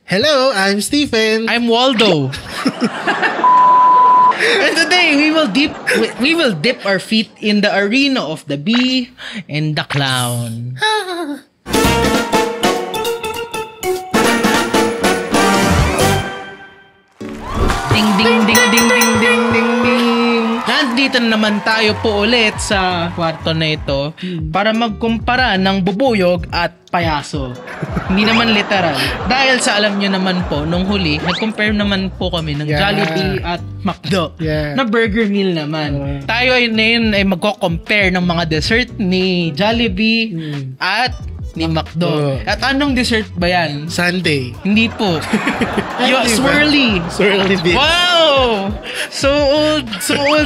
Hello, I'm Stephen. I'm Waldo. And today we will dip our feet in the arena of the bee and the clown. Ding ding ding ding ding ding ding ding. Nandito na naman tayo po ulit sa kwarto na ito para magkumpara ng bubuyog at payaso. Hindi naman literal. Dahil sa alam nyo naman po, nung huli, nag-compare naman po kami ng Jollibee at McDo na burger meal naman. Tayo ay ngayon ay magko-compare ng mga dessert ni Jollibee at ni McDo. At anong dessert ba yan? Sunday. Hindi po. Yung swirly. Swirly bit. Wow! So old school.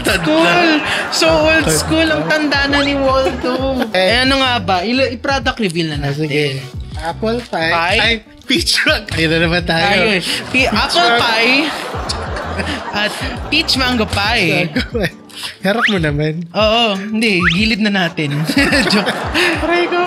So old school ang tanda na ni Waldo. Ano nga ba? I-product reveal na natin. Sige. Apple pie. Ay, peach mango. Ayun na naman tayo. Ayun. Apple pie at peach mango pie. Harap mo naman. Oo. Hindi. Gilid na natin. Joke. Aray ko.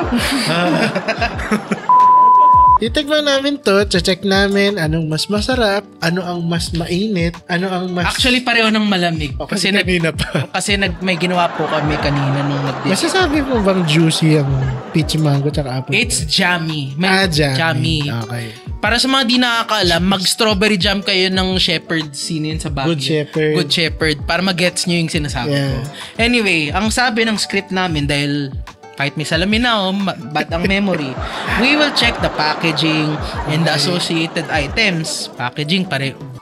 Itignan namin to, check namin anong mas masarap, ano ang mas mainit, ano ang mas... Actually, pareho ng malamig. Kasi kanina pa. Kasi may ginawa po kami kanina nung nag-dish. Masasabi mo bang juicy ang peach mango tsaka apple? It's jammy. Jammy. Okay. Para sa mga di nakakaalam, mag-strawberry jam kayo ng Shepherd sinin sa Baguio. Good Shepherd. Para mag-gets nyo yung sinasabi ko. Anyway, ang sabi ng script namin, dahil kahit may salamin na but ang memory, we will check the packaging and the associated items. Packaging,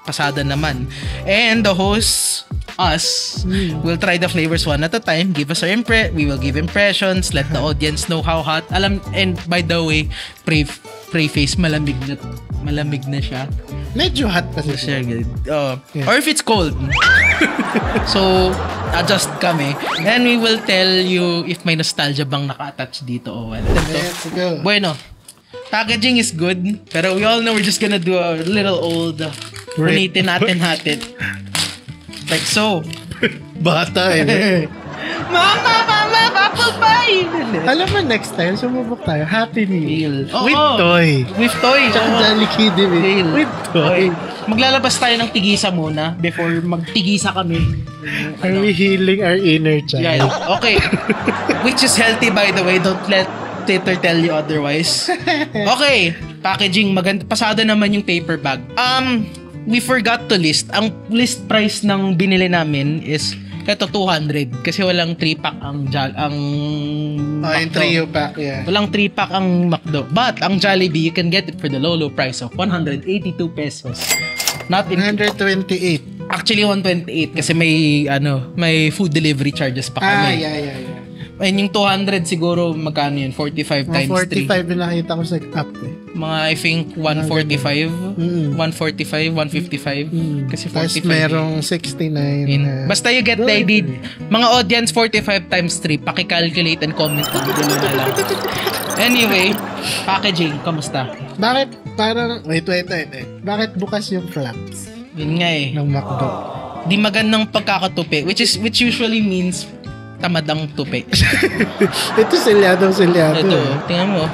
pasada naman. And the host, us, will try the flavors one at a time. Give us we will give impressions. Let the audience know how hot. And by the way, pre-face, malamig na siya. Medyo hot kasi siya. Or if it's cold. So, adjust kami. And we will tell you if may nostalgia bang naka-attach dito o wala. Let's go. Bueno, packaging is good. Pero we all know we're just gonna do a little old unitin natin. Like so. Bata Mama, apple pie! Alam mo, next time, sumubok tayo. Happy Meal. With toy. Tsaka Jolly Kitty with toy. Maglalabas tayo ng tigisa muna before magtigisa kami. Are we healing our inner child? Yeah. Okay. Which is healthy, by the way. Don't let Twitter tell you otherwise. Okay. Packaging, maganda. Pasada naman yung paper bag. We forgot to list. Ang list price ng binili namin is ito 200 kasi walang 3-pack ang yung trio pack, Walang 3-pack ang McDo. But ang Jollibee, you can get it for the low price of 182 pesos. Not in 128. Actually 128 kasi may food delivery charges pa kami. And yung 200 siguro magkano yun? 45 times 3. 45 yung nakita ko sa app Mga I think 145, 155. Kasi 45. Tapos merong 69. Basta you get the idea. Mga audience, 45 times 3. Paki-calculate and comment na lang. Anyway, packaging, kamusta? Bakit parang, wait. Bakit bukas yung flaps? Yun nga ng McDo. Di magandang pagkakatupi, which usually means tamad ang tupi. Ito selyado. Ito, tingnan mo.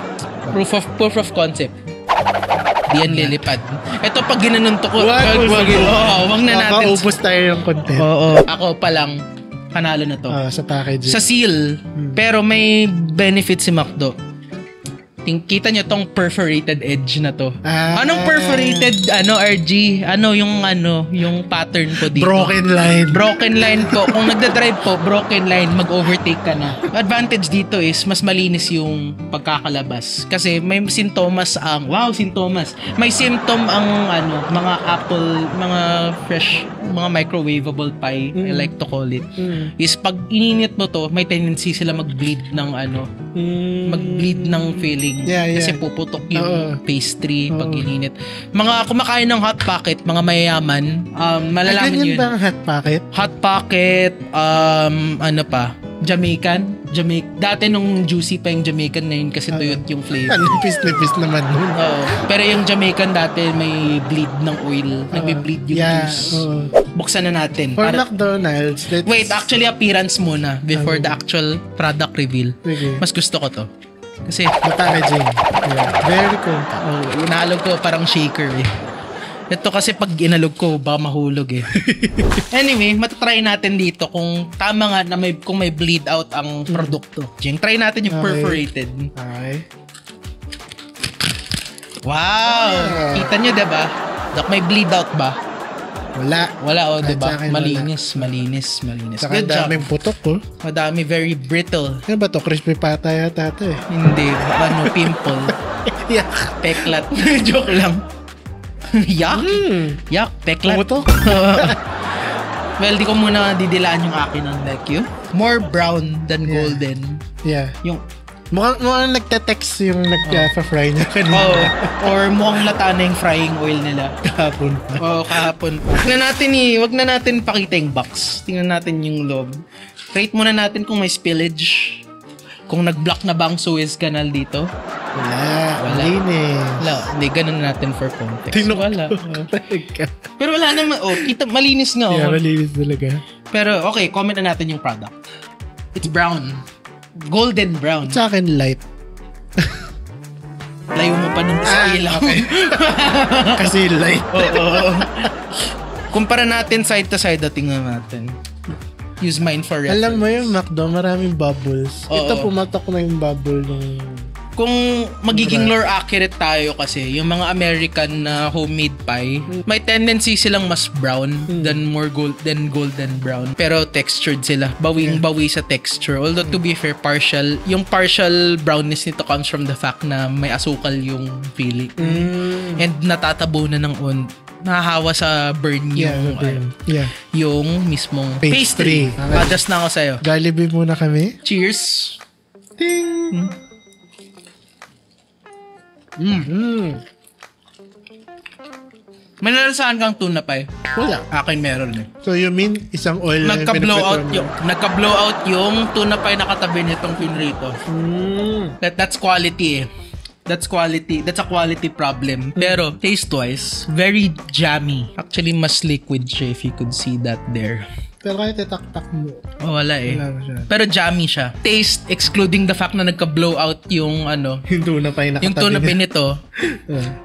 Proof of concept. Di yan lilipad. Ito pag ginanon to ko. Wag na natin. Makaubos tayo yung content. Oo. Ako pa lang, panalo na to. Sa packaging. Sa seal, pero may benefit si McDo. Kita nyo tong perforated edge na to. Anong perforated, RG? Yung pattern ko dito? Broken line po. Kung nagda-drive po, broken line, mag-overtake ka na. Advantage dito is, mas malinis yung pagkakalabas. Kasi may sintomas may symptom ang, mga apple, mga fresh, mga microwavable pie, I like to call it. Is pag ininit mo to, may tendency sila mag-bleed ng, mag-bleed ng filling. Kasi puputok yung pastry pag ininit. Mga kumakain ng hot pocket, mga mayayaman, malalaman yun. Ganyan ba ang hot pocket? Hot pocket, Jamaican. Dati nung juicy pa yung Jamaican, ngayon kasi tuyot yung flavor. Nipis naman nun. Pero yung Jamaican dati may bleed ng oil. Nagbe-bleed yung juice. Buksan na natin. For McDonald's. Wait, actually appearance muna before the actual product reveal. Okay. Mas gusto ko to. Kasi, packaging. Yeah. Very compact. inaalog ko parang shaker eh. Ito kasi pag inalog ko, baka mahulog eh. Anyway, matatry natin dito kung tama nga na kung may bleed out ang produkto. Jing, try natin yung perforated. Okay. Wow! Kita nyo, diba? Dok, may bleed out ba? Wala, diba? Malinis. Saka daming putok, oh. Madami, very brittle. Ano ba to? Crispy pata yata ito eh. Hindi, pimple. Yak. Peklat. Joke lang. Yak? Yak, peklat. Ano to? Well, di ko muna didilaan yung akin on like you. More brown than golden. Yeah. Yung mukhang nagte-text yung nagpa-fry niya kanina. Or mukhang lata na yung frying oil nila. Kahapon. Kahapon. Wag na natin pakita yung box. Tingnan natin yung loob. Rate muna natin kung may spillage. Kung nag-block na ba ang Suez Canal dito. Wala. Hindi, ganun natin for context. Wala. Wala. Pero wala naman. Kita, malinis nga. Yeah, malinis talaga. Pero okay, comment na natin yung product. It's brown. Golden brown. Sa akin, light. Layo mo pa nun sa ilaw. Okay. Kasi light. Oo. Kumpara natin side to side, tingnan natin. Use mine for reference. Alam mo yung McDo, maraming bubbles. Ito pumatok na yung bubble ng... Kung magiging lore accurate tayo kasi, yung mga American na homemade pie, may tendency silang mas brown than golden brown. Pero textured sila. Bawing-bawi sa texture. Although to be fair, yung partial brownness nito comes from the fact na may asukal yung filling. And natatabo na ng nahahawa sa burn yung mismong pastry. Adjust na ako sa'yo. Jollibee muna kami. Cheers. Ding! May nalasahan kang tuna pie? Wala. Akin meron eh. So you mean isang oil na Nagka-blow out yung tuna pie na katabi nitong pinrito. That's quality eh. That's a quality problem. Pero taste-wise, very jammy. Actually, mas liquid siya if you could see that there. Pero kahit itak-tak mo. Wala eh. Wala siya. Pero jammy siya. Taste, excluding the fact na nagka-blow out yung yung tuna pie na katabi. Yung tuna pie nito,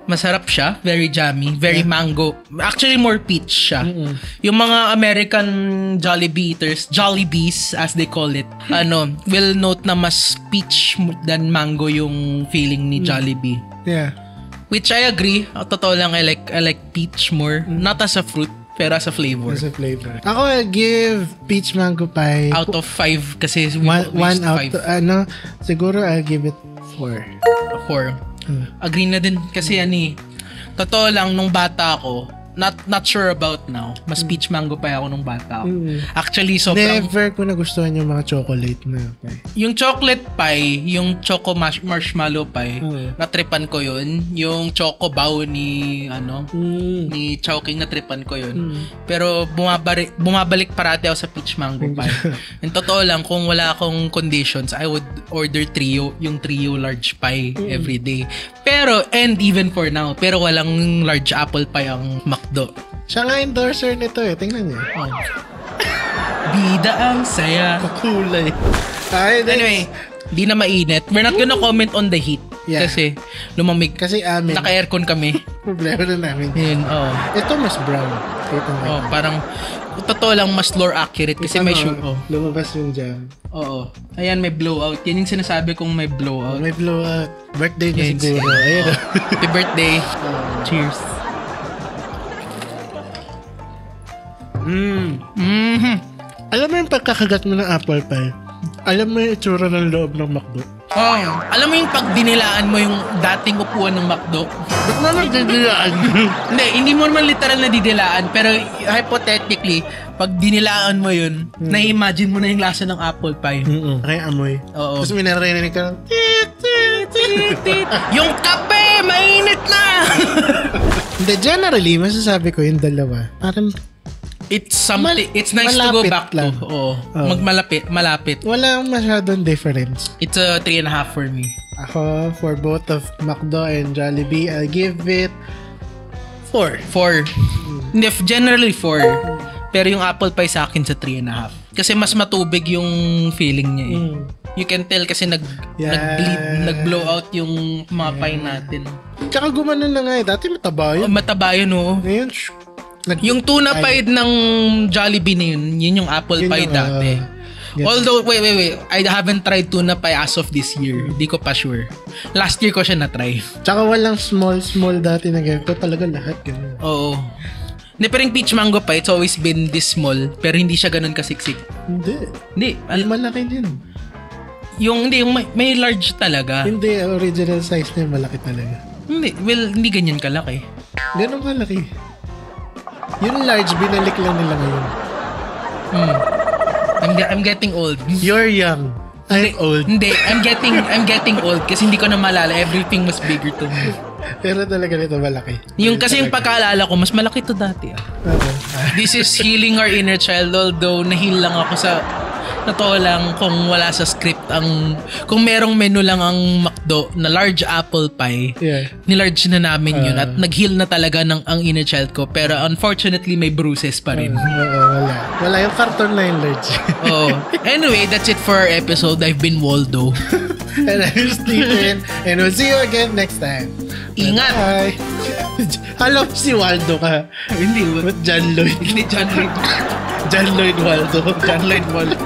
masarap siya. Very jammy. Very mango. Actually, more peach siya. Yung mga American Jollibee eaters, Jollibees as they call it, will note na mas peach than mango yung feeling ni Jollibee. Yeah. Which I agree. Totoo lang, I like peach more. Not as a fruit, pero as a flavor. As a flavor. Ako, I'll give peach mango pie. Out of 5 kasi one out. Siguro I'll give it 4. 4. Agree na din kasi totoo lang nung bata ako, not sure about now. Mas peach mango pie ako nung bata ako. Actually, sobrang... Never ko nagustuhan yung mga chocolate na pie. Yung chocolate pie, yung choco marshmallow pie, natripan ko yun. Yung choco bao ni Chowking, natripan ko yun. Pero bumabalik parati ako sa peach mango pie. And totoo lang, kung wala akong conditions, I would order yung trio large pie every day. Pero, and even for now, pero walang large apple pie ang McDo. Siya nga endorser nito eh. Tingnan niyo. Bida ang saya. Kulay. Anyway, di na mainit. We're not gonna comment on the heat. Yeah. Kasi lumamig. Kasi amin. Naka-aircon kami. Problema na namin. Yun, Ito mas brown. Parang totoo lang mas lore accurate kasi may sugar. Lumabas yung jam. Oo. Ayan, may blowout. Yan yung sinasabi kong may blowout. May blowout. Birthday niya siguro. Ayan. Happy birthday. Cheers. Alam mo yung pagkakagat mo ng apple pie? Alam mo yung itsura ng loob ng McDo? Alam mo yung pag dinilaan mo yung dating upuan ng McDo? Ba't na nagdidilaan? Hindi mo naman literal na didilaan, pero hypothetically, pag dinilaan mo yun, na-imagine mo na yung lasa ng apple pie. Kaya amoy. Oo. Tapos minarinig ka ng yung kape! Mainit na! Hindi, generally, masasabi ko yung dalawa. Parang it's something, it's nice to go back lang. To. Oo. Malapit. Walang masyadong difference. It's a 3.5 for me. Ako, for both of McDo and Jollibee, I'll give it 4. Hindi, generally 4. Pero yung apple pie sa akin sa 3.5. Kasi mas matubig yung feeling niya eh. You can tell kasi nag-bleed, nag-blow out yung mga pie natin. Tsaka gumanon na nga eh. Dati mataba yun. Mataba yun, oo. Ngayon, yung tuna pie ng Jollibee na yun yung apple pie dati. Although, wait. I haven't tried tuna pie as of this year. Hindi ko pa sure. Last year ko siya na-try. Tsaka walang small dati na ganito. Talaga lahat ganun. Oo. Pero yung peach mango pie, it's always been this small. Pero hindi siya ganun kasiksik. Hindi. Malaki din. Yung may large talaga. Hindi, original size niya malaki talaga. Hindi ganyan kalaki. Ganun kalaki. Yung large, binalik lang nila ngayon. I'm getting old. You're young. I'm old. Hindi, I'm getting old kasi hindi ko na maalala. Everything was bigger to me. Pero talaga nito malaki. Kasi yung pagkaalala ko, mas malaki to dati. This is healing our inner child, although nahil lang ako sa totoo lang kung wala sa script kung merong menu lang ang McDo na large apple pie, nilarge na namin yun at nag-heal na talaga ang inner child ko, pero unfortunately may bruises pa rin. Wala yung carton na yung large. Anyway, that's it for our episode. I've been Waldo. And I'm Stephen, and we'll see you again next time. Ingat! Bye! Alam si Waldo ka. Hindi. John Lloyd. Hindi John Lloyd. John Lloyd Waldo. John Lloyd Waldo.